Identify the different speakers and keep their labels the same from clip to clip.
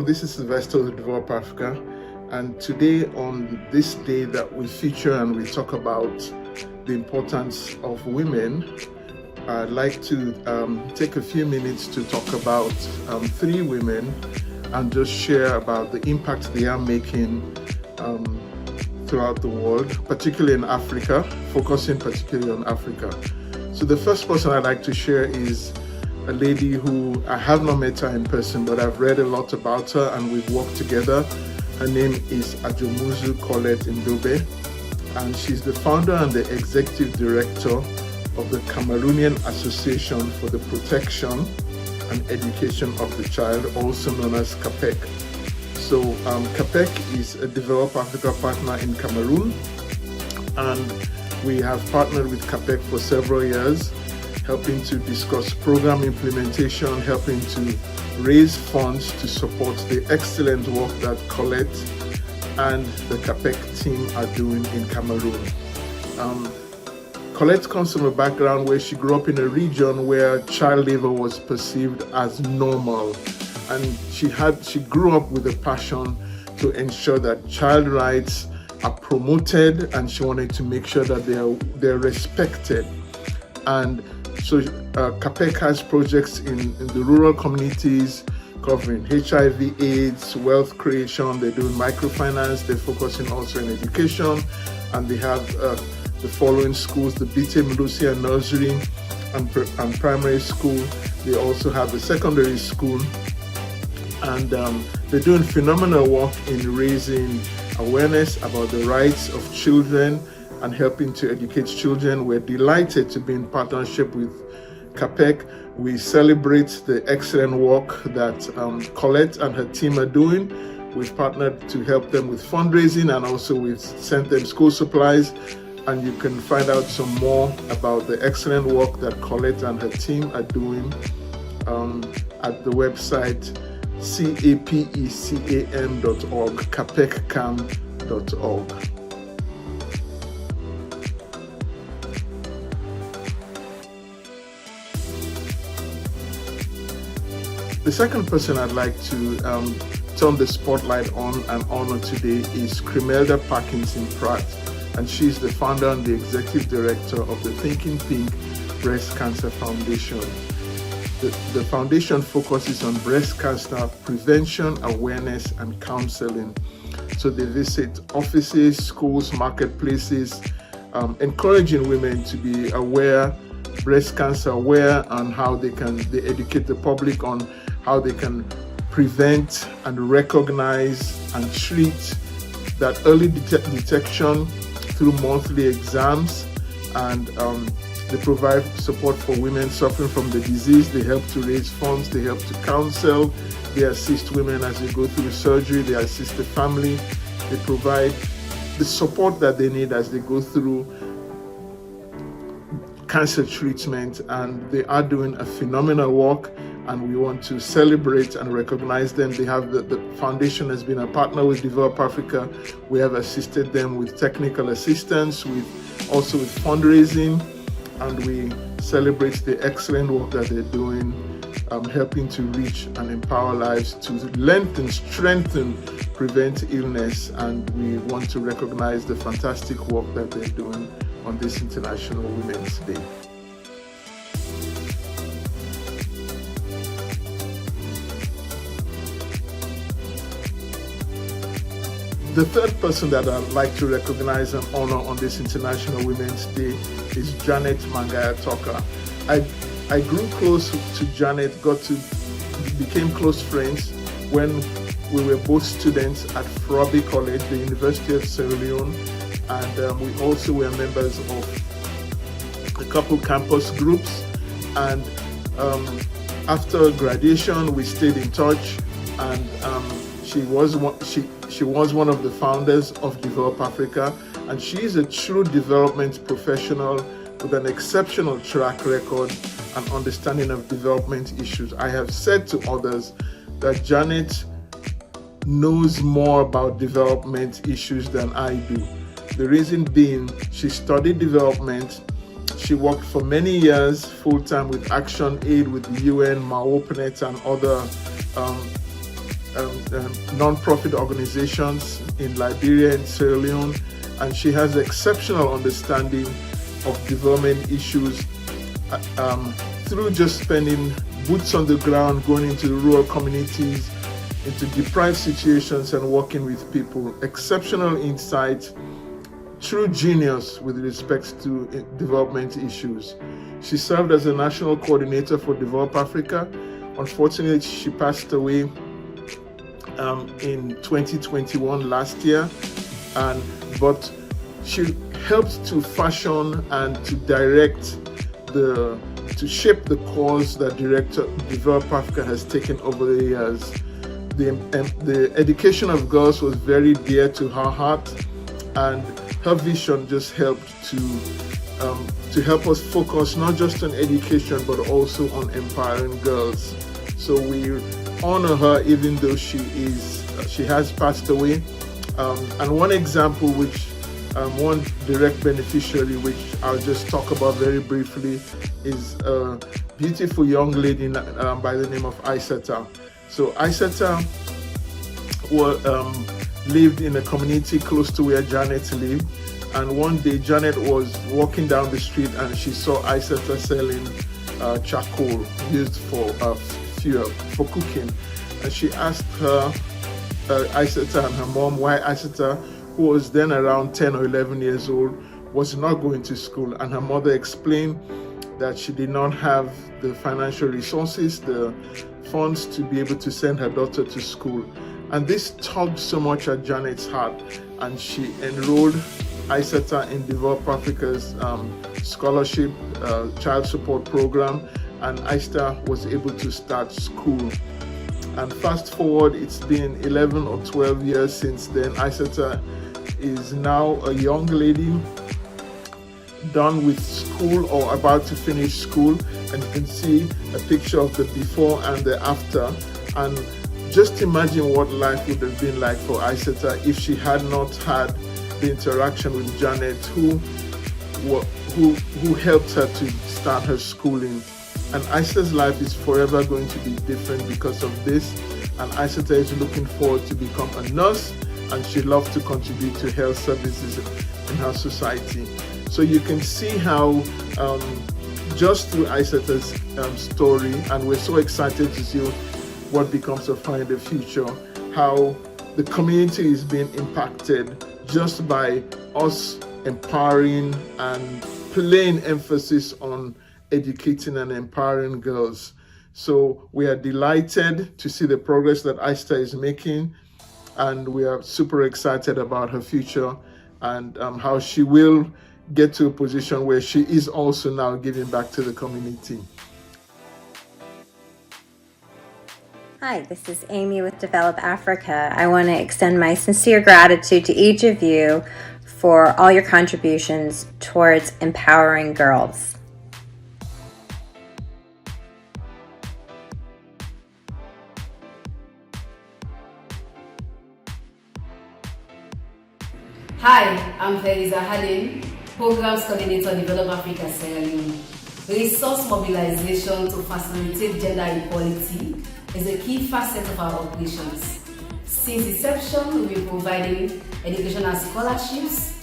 Speaker 1: this is Sylvester of Develop Africa, and today on this day that we feature and we talk about the importance of women, I'd like to take a few minutes to talk about 3 women and just share about the impact they are making throughout the world, particularly in Africa, focusing particularly on Africa. So the first person I'd like to share is a lady who I have not met her in person, but I've read a lot about her and we've worked together. Her name is Ajomuzu Colette Ndobe, and she's the founder and the executive director of the Cameroonian Association for the Protection and Education of the Child, also known as CAPEC. So CAPEC is a Develop Africa partner in Cameroon, and we have partnered with CAPEC for several years, helping to discuss program implementation, helping to raise funds to support the excellent work that Colette and the CAPEC team are doing in Cameroon. Colette comes from a background where she grew up in a region where child labor was perceived as normal, and she grew up with a passion to ensure that child rights are promoted, and she wanted to make sure that they're respected. And so CAPEC has projects in the rural communities covering HIV, AIDS, wealth creation. They're doing microfinance. They're focusing also in education, and they have the following schools: the Bite Lucia Nursery and Primary School. They also have the secondary school, and they're doing phenomenal work in raising awareness about the rights of children and helping to educate children. We're delighted to be in partnership with CAPEC. We celebrate the excellent work that Colette and her team are doing. We've partnered to help them with fundraising, and also we've sent them school supplies. And you can find out some more about the excellent work that Colette and her team are doing at the website capeccan.org, CapexCAN.org. The second person I'd like to turn the spotlight on and honor today is Crimelda Parkinson Pratt, and she's the founder and the executive director of the Thinking Pink Breast Cancer Foundation. The foundation focuses on breast cancer prevention, awareness, and counseling. So they visit offices, schools, marketplaces, encouraging women to be aware, breast cancer aware, and how they educate the public on how they can prevent and recognize and treat that early detection through monthly exams. And they provide support for women suffering from the disease. They help to raise funds, they help to counsel, they assist women as they go through surgery, they assist the family, they provide the support that they need as they go through cancer treatment, and they are doing a phenomenal work, and we want to celebrate and recognize them. They have the foundation has been a partner with Develop Africa. We have assisted them with technical assistance, also with fundraising, and we celebrate the excellent work that they're doing, helping to reach and empower lives, to lengthen, strengthen, prevent illness, and we want to recognize the fantastic work that they're doing on this International Women's Day. The third person that I'd like to recognize and honor on this International Women's Day is Janet Mangaya Tucker. I grew close to Janet, became close friends when we were both students at Froby College, the University of Sierra Leone, and we also were members of a couple campus groups. And after graduation, we stayed in touch, and she was one of the founders of Develop Africa, and she is a true development professional with an exceptional track record and understanding of development issues. I have said to others that Janet knows more about development issues than I do. The reason being, she studied development. She worked for many years full-time with Action Aid, with the UN, Maopnet, and other non-profit organizations in Liberia and Sierra Leone, and she has exceptional understanding of development issues through just spending boots on the ground, going into rural communities, into deprived situations and working with people. Exceptional insight, true genius with respect to development issues. She served as a national coordinator for Develop Africa. Unfortunately, she passed away in 2021 last year, but she helped to fashion and to direct to shape the course that Develop Africa has taken over the years. The education of girls was very dear to her heart, and her vision just helped to help us focus not just on education but also on empowering girls. So we honor her even though she has passed away. And one example, one direct beneficiary, which I'll just talk about very briefly, is a beautiful young lady by the name of Aisata. So Aisata lived in a community close to where Janet lived, and one day Janet was walking down the street and she saw Aisata selling charcoal used for fuel for cooking, and she asked Aisata and her mom why Aisata, who was then around 10 or 11 years old, was not going to school, and her mother explained that she did not have the financial resources, the funds to be able to send her daughter to school. And this tugged so much at Janet's heart, and she enrolled Aisata in Develop Africa's scholarship child support program, and Aisata was able to start school. And fast forward, it's been 11 or 12 years since then. Aisata is now a young lady, done with school or about to finish school, and you can see a picture of the before and the after. And just imagine what life would have been like for Aisata if she had not had the interaction with Janet, who helped her to start her schooling. And Aisata's life is forever going to be different because of this. And Aisata is looking forward to become a nurse, and she loves to contribute to health services in her society. So you can see how just through Aisata's story, and we're so excited to see what becomes of her in the future, how the community is being impacted just by us empowering and playing emphasis on educating and empowering girls. So we are delighted to see the progress that Aisata is making, and we are super excited about her future and how she will get to a position where she is also now giving back to the community.
Speaker 2: Hi, this is Amy with Develop Africa. I want to extend my sincere gratitude to each of you for all your contributions towards empowering girls.
Speaker 3: Hi, I'm Teresa Hallen, Programs Coordinator, Develop Africa, Sierra Leone. Resource mobilization to facilitate gender equality is a key facet of our operations. Since inception, we've been providing educational scholarships,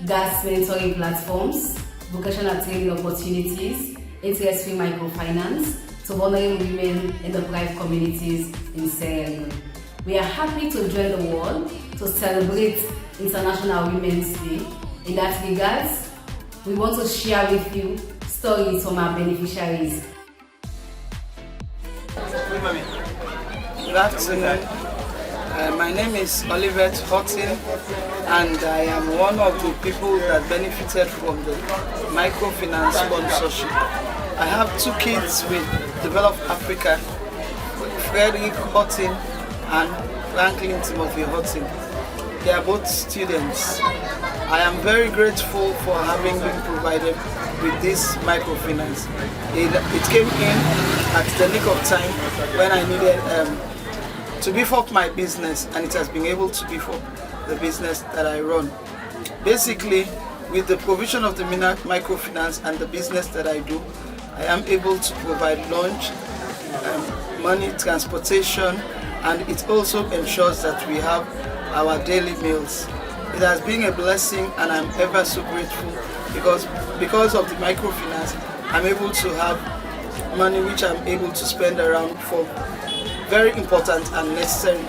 Speaker 3: gas mentoring platforms, vocational training opportunities, interest-free microfinance to vulnerable women in deprived communities in Sierra Leone. We are happy to join the world to celebrate International Women's Day. In that regard, we want to share with you stories from our beneficiaries.
Speaker 4: Good afternoon. My name is Olivet Houghton, and I am one of the people that benefited from the microfinance sponsorship. I have two kids with Develop Africa, Frederick Houghton and Franklin Timothy Houghton. They are both students. I am very grateful for having been provided with this microfinance. It came in at the nick of time when I needed to beef up my business, and it has been able to beef up the business that I run. Basically, with the provision of the microfinance and the business that I do, I am able to provide lunch, money, transportation, and it also ensures that we have our daily meals. It has been a blessing, and I'm ever so grateful because of the microfinance, I'm able to have money which I'm able to spend around for very important and necessary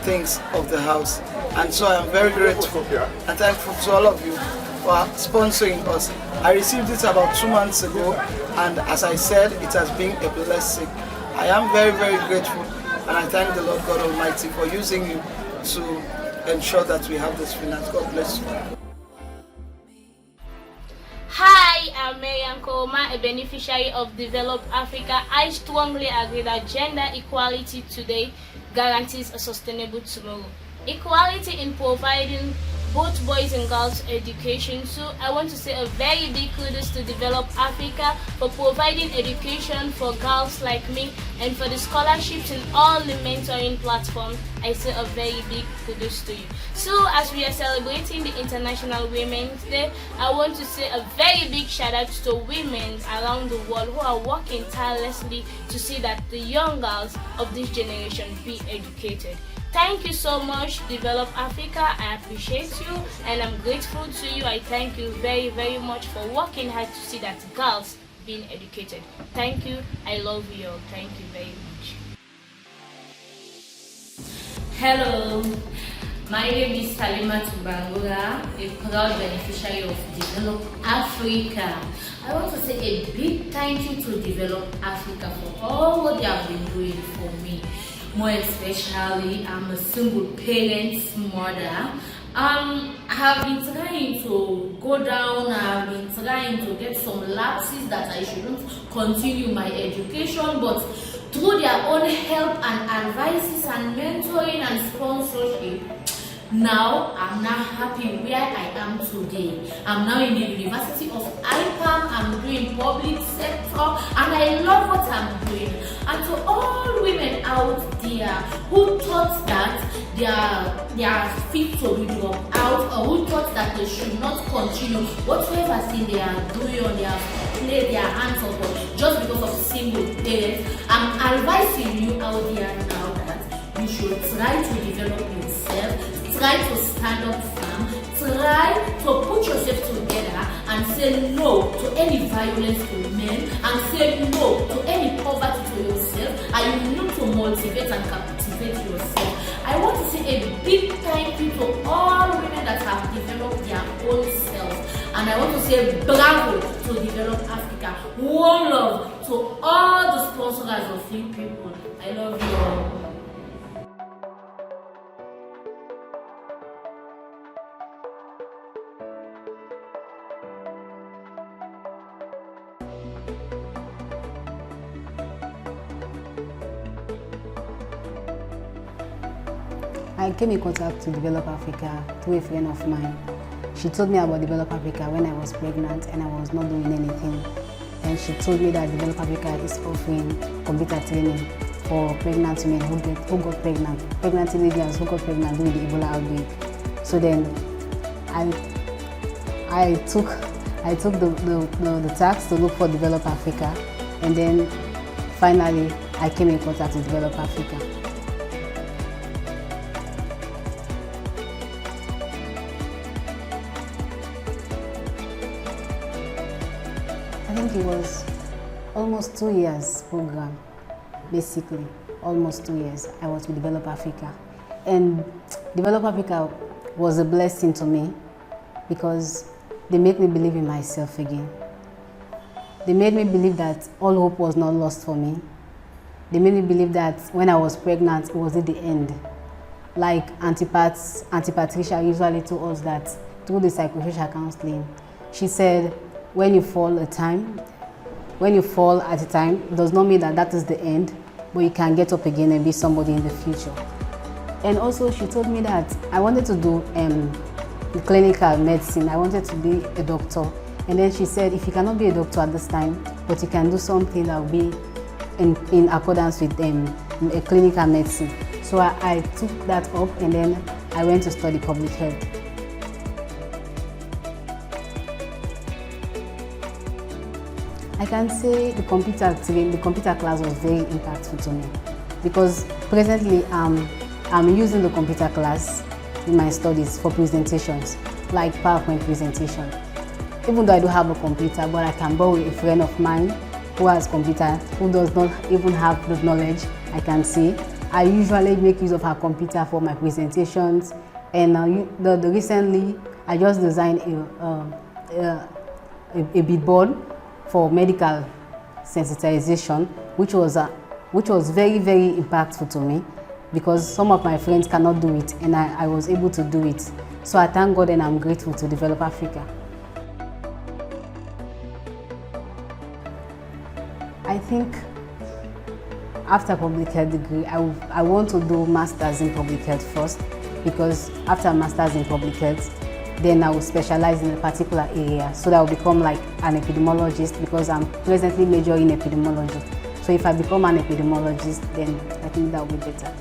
Speaker 4: things of the house. And so I'm very grateful and thankful to all of you for sponsoring us. I received it about 2 months ago, and as I said, it has been a blessing. I am very, very grateful, and I thank the Lord God Almighty for using you to ensure that we have this finance. God bless you.
Speaker 5: Hi, I'm Marian Koma, a beneficiary of Develop Africa. I strongly agree that gender equality today guarantees a sustainable tomorrow. Equality in providing both boys and girls education. So I want to say a very big kudos to Develop Africa for providing education for girls like me, and for the scholarships and all the mentoring platforms. I say a very big kudos to you. So as we are celebrating the International Women's Day, I want to say a very big shout out to women around the world who are working tirelessly to see that the young girls of this generation be educated. Thank you so much, Develop Africa. I appreciate you and I'm grateful to you. I thank you very, very much for working hard to see that girls being educated. Thank you. I love you all. Thank you very much.
Speaker 6: Hello, my name is Salima Tubangura, a proud beneficiary of Develop Africa. I want to say a big thank you to Develop Africa for all what they have been doing for me. More especially, I'm a single parent mother. I have been trying to go down, I have been trying to get some lapses that I shouldn't continue my education, but through their own help and advices and mentoring and sponsorship, now I'm now happy where I am today. I'm now in the University of IPAM, I'm doing public sector, and I love what I'm doing. And to all women out there who thought that they are fit to be dropped out, or who thought that they should not continue whatever thing they are doing, or they have played their hands up just because of single parents, I'm advising you out there now that you should try to develop yourself. Try to stand up firm, try to put yourself together and say no to any violence to men, and say no to any poverty to yourself, and you need to motivate and captivate yourself. I want to say a big thank you to all women that have developed their own selves, and I want to say bravo to Develop Africa. One love to all the sponsors of you people. I love you all.
Speaker 7: I came in contact to Develop Africa through a friend of mine. She told me about Develop Africa when I was pregnant and I was not doing anything. And she told me that Develop Africa is offering computer training for pregnant women who got pregnant, pregnant ladies who got pregnant during the Ebola outbreak. So then I took the task to look for Develop Africa, and then finally I came in contact with Develop Africa. I think it was almost 2 years program, basically, almost 2 years I was with Develop Africa. And Develop Africa was a blessing to me because they made me believe in myself again. They made me believe that all hope was not lost for me. They made me believe that when I was pregnant, it wasn't the end. Like Auntie Patricia usually told us that through the psychosocial counseling, she said, when you fall at a time, it does not mean that that is the end, but you can get up again and be somebody in the future. And also she told me that I wanted to do clinical medicine. I wanted to be a doctor. And then she said, if you cannot be a doctor at this time, but you can do something that will be in accordance with a clinical medicine. So I took that up, and then I went to study public health. I can say the computer class was very impactful to me because presently I'm using the computer class in my studies for presentations, like PowerPoint presentation. Even though I don't have a computer, but I can borrow a friend of mine who has a computer, who does not even have the knowledge, I can say. I usually make use of her computer for my presentations, and recently I just designed a billboard for medical sensitization, which was very, very impactful to me, because some of my friends cannot do it, and I was able to do it. So I thank God and I'm grateful to Develop Africa. I think after public health degree, I want to do masters in public health first, because after masters in public health, then I will specialize in a particular area, so that I will become like an epidemiologist, because I'm presently majoring in epidemiology. So if I become an epidemiologist, then I think that will be better.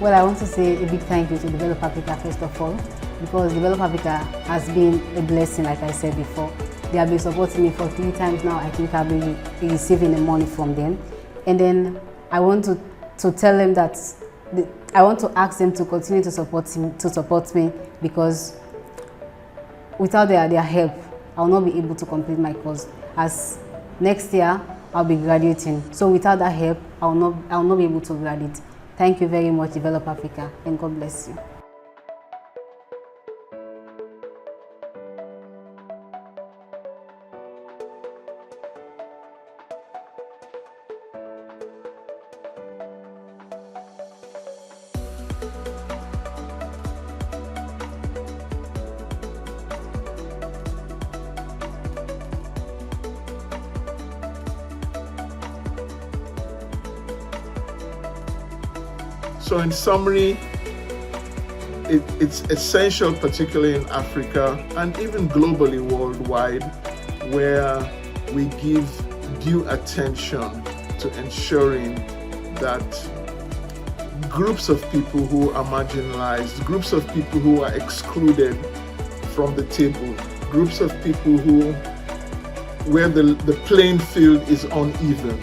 Speaker 7: Well, I want to say a big thank you to Develop Africa first of all, because Develop Africa has been a blessing, like I said before. They have been supporting me for 3 times now. I think I've been receiving the money from them. And then I want to tell them that I want to ask them to continue to support me, because without their help, I'll not be able to complete my course. As next year, I'll be graduating. So without that help, I'll not be able to graduate. Thank you very much, Develop Africa, and God bless you.
Speaker 1: So in summary, it's essential, particularly in Africa and even globally worldwide, where we give due attention to ensuring that groups of people who are marginalized, groups of people who are excluded from the table, groups of people where the playing field is uneven,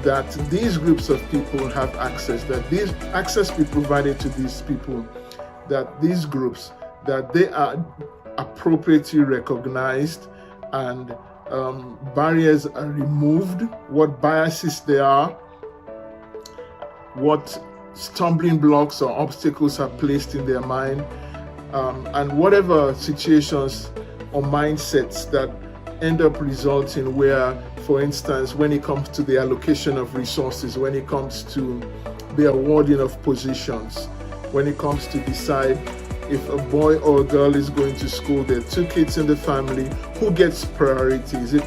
Speaker 1: that these groups of people have access, that these access be provided to these people, that these groups, that they are appropriately recognized, and barriers are removed, what biases there are, what stumbling blocks or obstacles are placed in their mind, and whatever situations or mindsets that end up resulting where, for instance, when it comes to the allocation of resources, when it comes to the awarding of positions, when it comes to decide if a boy or a girl is going to school, there are 2 kids in the family, who gets priority? Is it,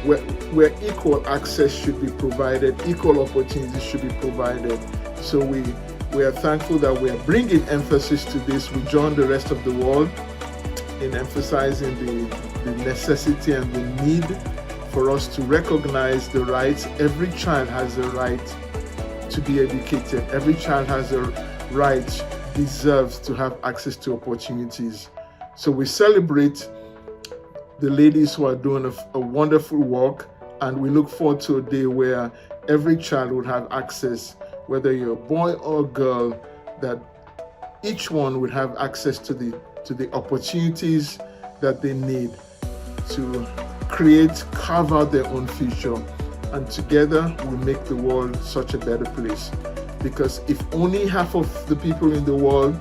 Speaker 1: where equal access should be provided, equal opportunities should be provided. So we are thankful that we are bringing emphasis to this. We join the rest of the world in emphasizing the necessity and the need for us to recognize the rights. Every child has a right to be educated. Every child has a right, deserves to have access to opportunities. So we celebrate the ladies who are doing a wonderful work, and we look forward to a day where every child would have access, whether you're a boy or a girl, that each one would have access to the opportunities that they need to carve out their own future, and together we make the world such a better place. Because if only half of the people in the world,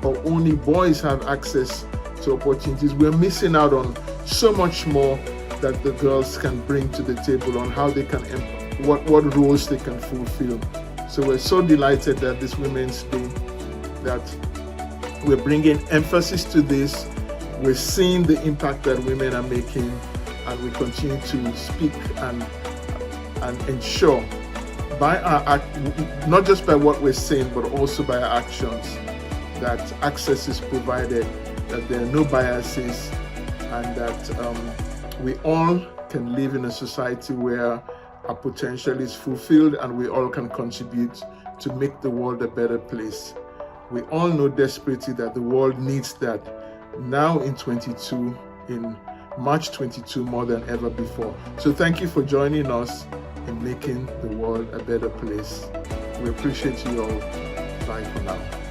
Speaker 1: or only boys, have access to opportunities, we're missing out on so much more that the girls can bring to the table, on how they can, what roles they can fulfill. So we're so delighted that this Women's Day, that we're bringing emphasis to this. We're seeing the impact that women are making, and we continue to speak and ensure by our not just by what we're saying, but also by our actions, that access is provided, that there are no biases, and that we all can live in a society where our potential is fulfilled and we all can contribute to make the world a better place. We all know desperately that the world needs that now in 22, in March 22 more than ever before. So thank you for joining us in making the world a better place. We appreciate you all. Bye for now.